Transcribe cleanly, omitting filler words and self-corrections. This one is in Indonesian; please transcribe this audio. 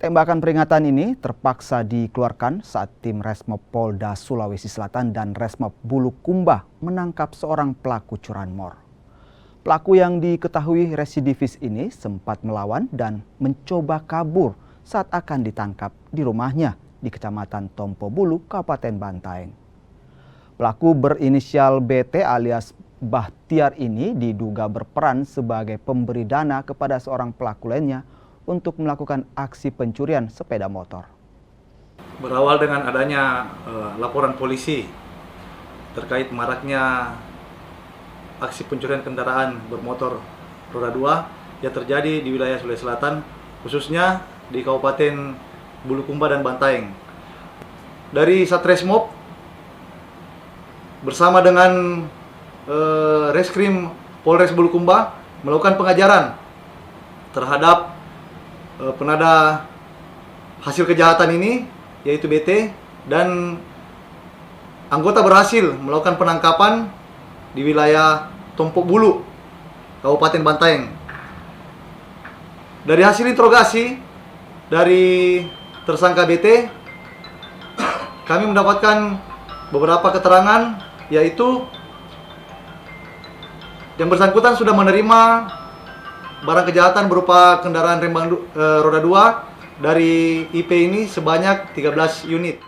Tembakan peringatan ini terpaksa dikeluarkan saat tim Resmob Polda Sulawesi Selatan dan Resmob Bulukumba menangkap seorang pelaku curanmor. Pelaku yang diketahui residivis ini sempat melawan dan mencoba kabur saat akan ditangkap di rumahnya di Kecamatan Tompo Bulu, Kabupaten Bantaeng. Pelaku berinisial BT alias Bahtiar ini diduga berperan sebagai pemberi dana kepada seorang pelaku lainnya untuk melakukan aksi pencurian sepeda motor. Berawal dengan adanya laporan polisi terkait maraknya aksi pencurian kendaraan bermotor roda 2 yang terjadi di wilayah Sulawesi Selatan, khususnya di Kabupaten Bulukumba dan Bantaeng. Dari Satresmob bersama dengan Reskrim Polres Bulukumba melakukan pengajaran terhadap penada hasil kejahatan ini, yaitu BT, dan anggota berhasil melakukan penangkapan di wilayah Tompo Bulu, Kabupaten Bantaeng. Dari hasil interogasi dari tersangka BT, kami mendapatkan beberapa keterangan, yaitu yang bersangkutan sudah menerima barang kejahatan berupa kendaraan rembang roda 2 dari IP ini sebanyak 13 unit.